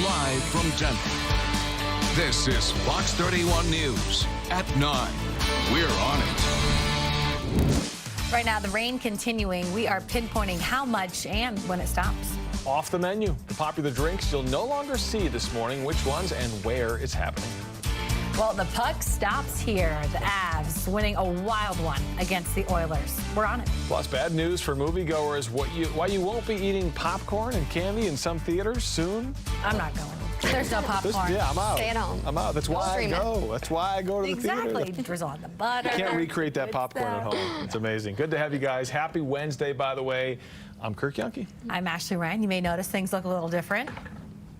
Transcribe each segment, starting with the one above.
live from Denver. This is Fox 31 News at 9. We're on it. Right now, the rain continuing. We are pinpointing how much and when it stops. Off the menu, the popular drinks you'll no longer see this morning, which ones and where it's happening. Well, the puck stops here. The Avs winning a wild one against the Oilers. We're on it. Plus, bad news for moviegoers. Why you won't be eating popcorn and candy in some theaters soon? I'm not going. There's no popcorn. Yeah, I'm out. Stay at home. I'm out. That's why I go. That's why I go to the theater. Exactly. Drizzle on the butter. You can't recreate that popcorn at home. It's amazing. Good to have you guys. Happy Wednesday, by the way. I'm Kirk Yonke. I'm Ashley Ryan. You may notice things look a little different.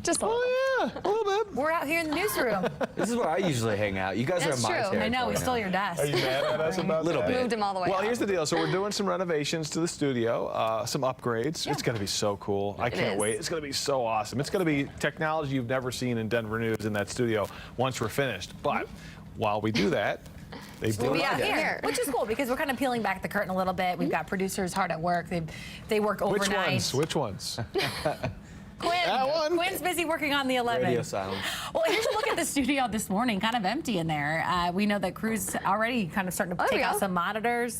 Just a little. Oh, yeah, a little bit. We're out here in the newsroom. This is where I usually hang out. You guys That's are in my true. territory. I know, we stole your desk. Are you mad at us about Little that? bit. Moved him all the way Well, out. here's the deal. So we're doing some renovations to the studio, some upgrades. It's going to be so cool. I can't wait. It's going to be so awesome. It's going to be technology you've never seen in Denver News in that studio once we're finished. But while we do that, We'll be out here, which is cool because we're kind of peeling back the curtain a little bit. We've got producers hard at work. They work overnight. Which ones? Quinn's busy working on the 11. Radio silence. Well, here's a look at the studio this morning. Kind of empty in there. We know that crew's already kind of starting to take out some monitors.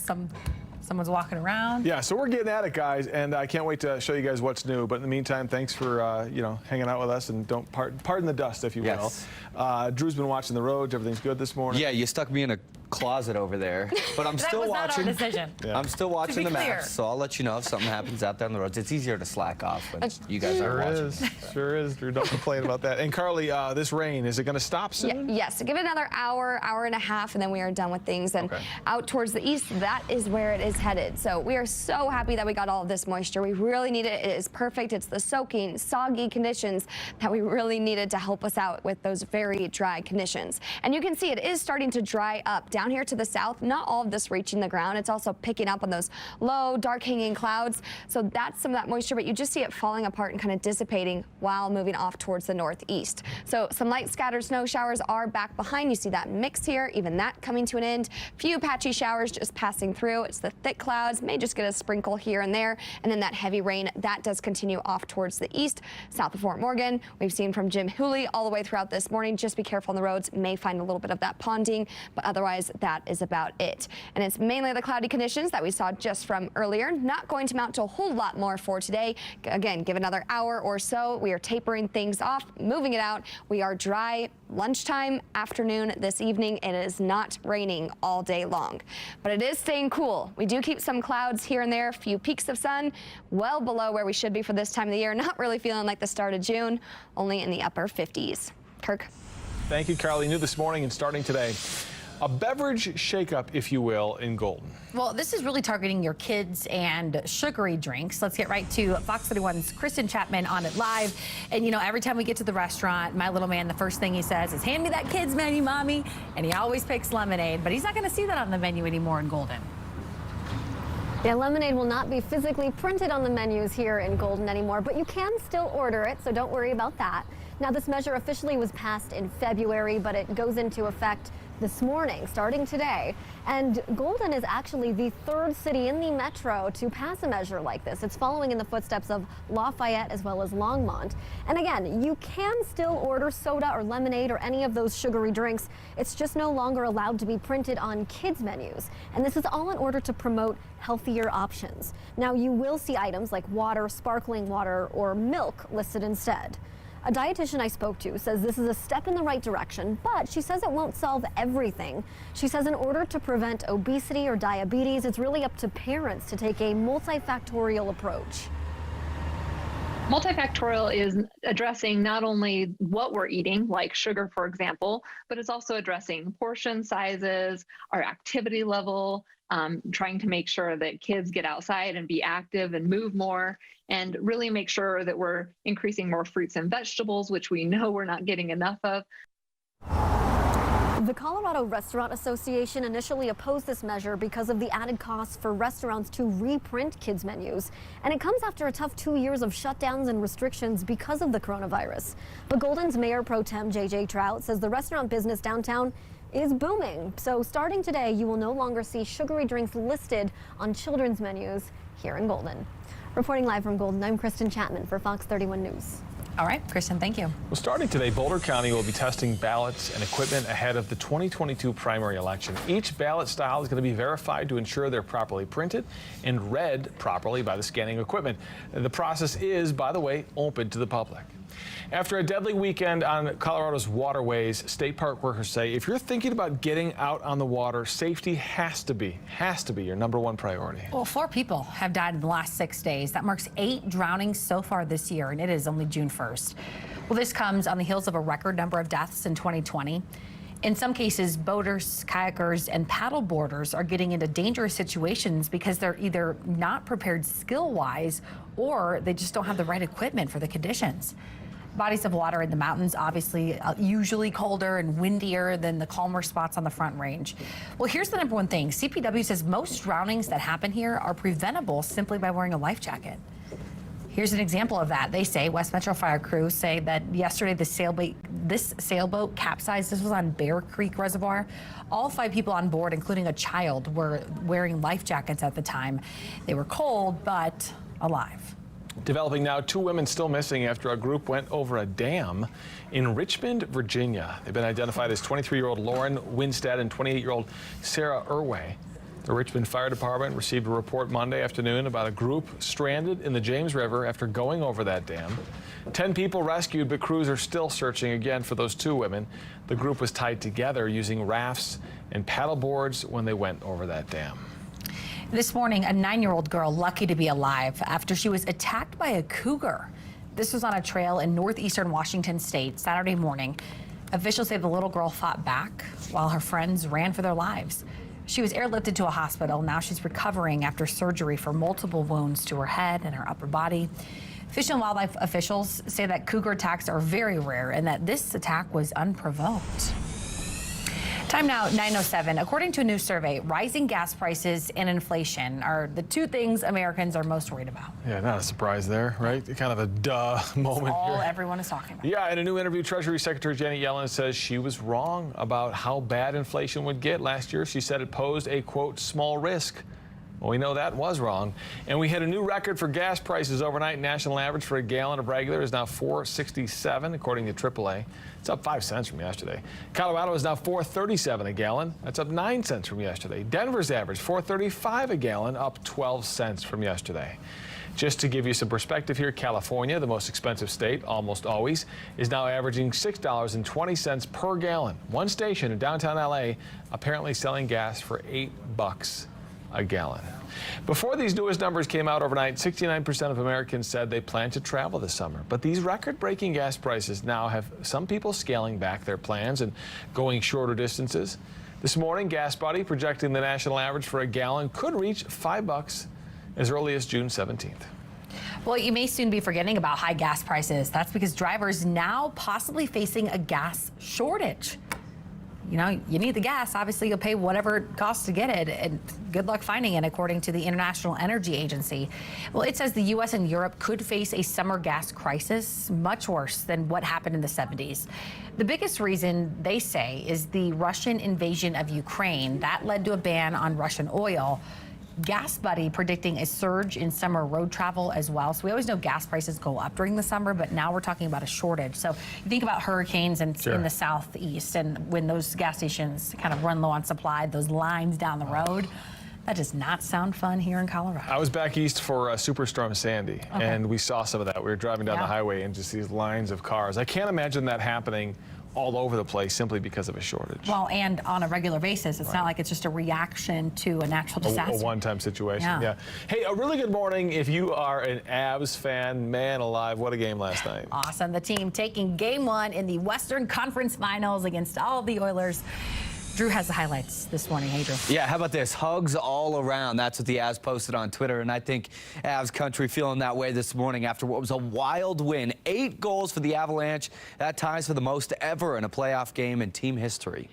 Someone's walking around. Yeah, so we're getting at it, guys, and I can't wait to show you guys what's new. But in the meantime, thanks for hanging out with us, and don't pardon the dust, if you will. Yes. Drew's been watching the roads. Everything's good this morning. Yeah, you stuck me in a closet over there, but I'm still that was watching. Not our decision. Yeah. I'm still watching the clear. maps, so I'll let you know if something happens out there on the roads. It's easier to slack off when you guys are watching. Sure is, Drew. Don't complain about that. And Carly, this rain, is it going to stop soon? Yes, give it another hour, hour and a half, and then we are done with things. And out towards the east, that is where it is headed. So we are so happy that we got all of this moisture. We really need it. It is perfect. It's the soaking, soggy conditions that we really needed to help us out with those very dry conditions. And you can see it is starting to dry up down here to the south. Not all of this reaching the ground. It's also picking up on those low, dark hanging clouds. So that's some of that moisture, but you just see it falling apart and kind of dissipating while moving off towards the northeast. So some light scattered snow showers are back behind. You see that mix here, even that coming to an end. Few patchy showers just passing through. It's the thick clouds, may just get a sprinkle here and there. And then that heavy rain, that does continue off towards the east, south of Fort Morgan. We've seen from Jim Hooley all the way throughout this morning. Just be careful on the roads. May find a little bit of that ponding, but otherwise that is about it. And it's mainly the cloudy conditions that we saw just from earlier. Not going to mount to a whole lot more for today. Again, give another hour or so. We are tapering things off, moving it out. We are dry lunchtime, afternoon, this evening. It is not raining all day long, but it is staying cool. We do keep some clouds here and there, a few peaks of sun, well below where we should be for this time of the year. Not really feeling like the start of June, only in the upper 50s. Kirk. Thank you, Carly. New this morning and starting today. A beverage shakeup, if you will, in Golden. Well, this is really targeting your kids and sugary drinks. Let's get right to Fox 31's Kristen Chapman on it live. And, you know, every time we get to the restaurant, my little man, the first thing he says is, hand me that kids menu, Mommy. And he always picks lemonade, but he's not going to see that on the menu anymore in Golden. Yeah, lemonade will not be physically printed on the menus here in Golden anymore, but you can still order it, so don't worry about that. Now, this measure officially was passed in February, but it goes into effect this morning, starting today. And Golden is actually the third city in the metro to pass a measure like this. It's following in the footsteps of Lafayette as well as Longmont. And again, you can still order soda or lemonade or any of those sugary drinks. It's just no longer allowed to be printed on kids' menus. And this is all in order to promote healthier options. Now, you will see items like water, sparkling water, or milk listed instead. A dietitian I spoke to says this is a step in the right direction, but she says it won't solve everything. She says in order to prevent obesity or diabetes, it's really up to parents to take a multifactorial approach. Multifactorial is addressing not only what we're eating, like sugar, for example, but it's also addressing portion sizes, our activity level, trying to make sure that kids get outside and be active and move more, and really make sure that we're increasing more fruits and vegetables, which we know we're not getting enough of. The Colorado Restaurant Association initially opposed this measure because of the added costs for restaurants to reprint kids' menus. And it comes after a tough 2 years of shutdowns and restrictions because of the coronavirus. But Golden's Mayor Pro Tem J.J. Trout says the restaurant business downtown is booming. So starting today, you will no longer see sugary drinks listed on children's menus here in Golden. Reporting live from Golden, I'm Kristen Chapman for Fox 31 News. All right, Kristen, thank you. Well, starting today, Boulder County will be testing ballots and equipment ahead of the 2022 primary election. Each ballot style is going to be verified to ensure they're properly printed and read properly by the scanning equipment. The process is, by the way, open to the public. After a deadly weekend on Colorado's waterways, state park workers say if you're thinking about getting out on the water, safety has to be your #1 priority. Well, 4 people have died in the last 6 days. That marks 8 drownings so far this year, and it is only June 1st. Well, this comes on the heels of a record number of deaths in 2020. In some cases, boaters, kayakers, and paddleboarders are getting into dangerous situations because they're either not prepared skill-wise or they just don't have the right equipment for the conditions. Bodies of water in the mountains, obviously usually colder and windier than the calmer spots on the Front Range. Well, here's the #1 thing. CPW says most drownings that happen here are preventable simply by wearing a life jacket. Here's an example of that. They say, West Metro Fire crews say that yesterday this sailboat capsized. This was on Bear Creek Reservoir. All 5 people on board, including a child, were wearing life jackets at the time. They were cold, but alive. Developing now, 2 women still missing after a group went over a dam in Richmond, Virginia. They've been identified as 23-year-old Lauren Winstead and 28-year-old Sarah Irway. The Richmond Fire Department received a report Monday afternoon about a group stranded in the James River after going over that dam. 10 people rescued, but crews are still searching again for those 2 women. The group was tied together using rafts and paddle boards when they went over that dam. This morning, a 9-year-old girl lucky to be alive after she was attacked by a cougar. This was on a trail in northeastern Washington state Saturday morning. Officials say the little girl fought back while her friends ran for their lives. She was airlifted to a hospital. Now she's recovering after surgery for multiple wounds to her head and her upper body. Fish and Wildlife officials say that cougar attacks are very rare and that this attack was unprovoked. Time now, 9:07. According to a new survey, rising gas prices and inflation are the 2 things Americans are most worried about. Yeah, not a surprise there, right? Kind of a duh moment all here. Everyone is talking about. Yeah, in a new interview, Treasury Secretary Janet Yellen says she was wrong about how bad inflation would get. Last year, she said it posed a, quote, small risk. Well, we know that was wrong. And we hit a new record for gas prices overnight. National average for a gallon of regular is now $4.67, according to AAA. It's up 5 cents from yesterday. Colorado is now $4.37 a gallon. That's up 9 cents from yesterday. Denver's average, $4.35 a gallon, up 12 cents from yesterday. Just to give you some perspective here, California, the most expensive state, almost always, is now averaging $6.20 per gallon. One station in downtown LA apparently selling gas for $8 a gallon. Before these newest numbers came out overnight, 69% of Americans said they plan to travel this summer. But these record-breaking gas prices now have some people scaling back their plans and going shorter distances. This morning, Gas Buddy projecting the national average for a gallon could reach $5 as early as June 17th. Well, you may soon be forgetting about high gas prices. That's because drivers now possibly facing a gas shortage. You know, you need the gas. Obviously, you'll pay whatever it costs to get it, and good luck finding it, according to the International Energy Agency. Well, it says the U.S. and Europe could face a summer gas crisis much worse than what happened in the 70s. The biggest reason, they say, is the Russian invasion of Ukraine. That led to a ban on Russian oil. Gas Buddy predicting a surge in summer road travel as well. So we always know gas prices go up during the summer, but now we're talking about a shortage. So you think about hurricanes and in the southeast, and when those gas stations kind of run low on supply, those lines down the road, that does not sound fun here in Colorado. I was back east for Superstorm Sandy, and we saw some of that. We were driving down the highway and just these lines of cars. I can't imagine that happening all over the place simply because of a shortage. Well, and on a regular basis. It's not like it's just a reaction to a natural disaster. A one-time situation, yeah. Hey, a really good morning if you are an Avs fan. Man alive, what a game last night. Awesome. The team taking game 1 in the Western Conference Finals against all the Oilers. Drew has the highlights this morning. Hey, Drew. Yeah, how about this? Hugs all around. That's what the Avs posted on Twitter, and I think Avs country feeling that way this morning after what was a wild win. 8 goals for the Avalanche. That ties for the most ever in a playoff game in team history.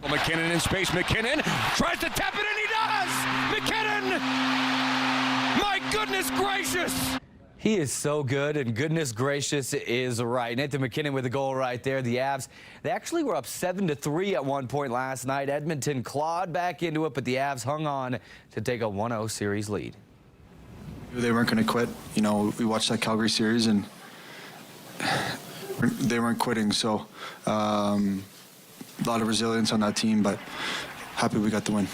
McKinnon in space. McKinnon tries to tap it, and he does! McKinnon! My goodness gracious! He is so good, and goodness gracious is right. Nathan McKinnon with a goal right there. The Avs, they actually were up 7-3 at one point last night. Edmonton clawed back into it, but the Avs hung on to take a 1-0 series lead. They weren't going to quit. You know, we watched that Calgary series, and They weren't quitting, so a lot of resilience on that team, but happy we got the win.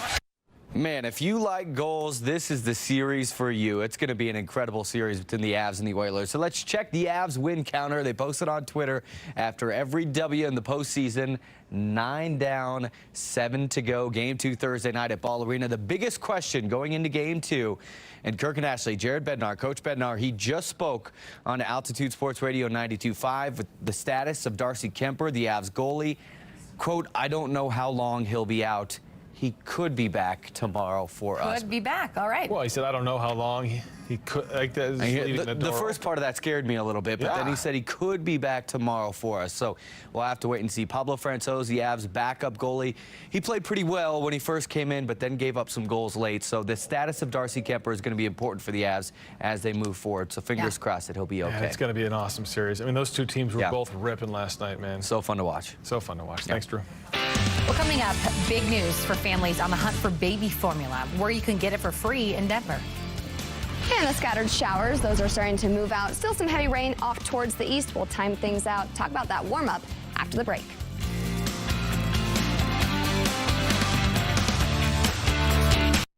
Man, if you like goals, this is the series for you. It's going to be an incredible series between the Avs and the Oilers. So let's check the Avs win counter. They posted on Twitter after every W in the postseason. 9 down, 7 to go. Game 2 Thursday night at Ball Arena. The biggest question going into Game 2, and Kirk and Ashley, Jared Bednar, Coach Bednar, he just spoke on Altitude Sports Radio 92.5 with the status of Darcy Kemper, the Avs goalie. Quote, I don't know how long he'll be out. He could be back tomorrow for us. Could be back. All right. Well, he said, I don't know how long he could. Like that is leaving the door. The first part of that scared me a little bit, but then he said he could be back tomorrow for us. So we'll have to wait and see. Pablo Francouz, the Avs backup goalie, he played pretty well when he first came in, but then gave up some goals late. So the status of Darcy Kemper is going to be important for the Avs as they move forward. So fingers crossed that he'll be okay. Yeah, it's going to be an awesome series. I mean, those two teams were both ripping last night, man. So fun to watch. So fun to watch. Thanks, Drew. Well, coming up, big news for families on the hunt for baby formula, where you can get it for free in Denver. And the scattered showers, those are starting to move out. Still some heavy rain off towards the east. We'll time things out. Talk about that warm up after the break.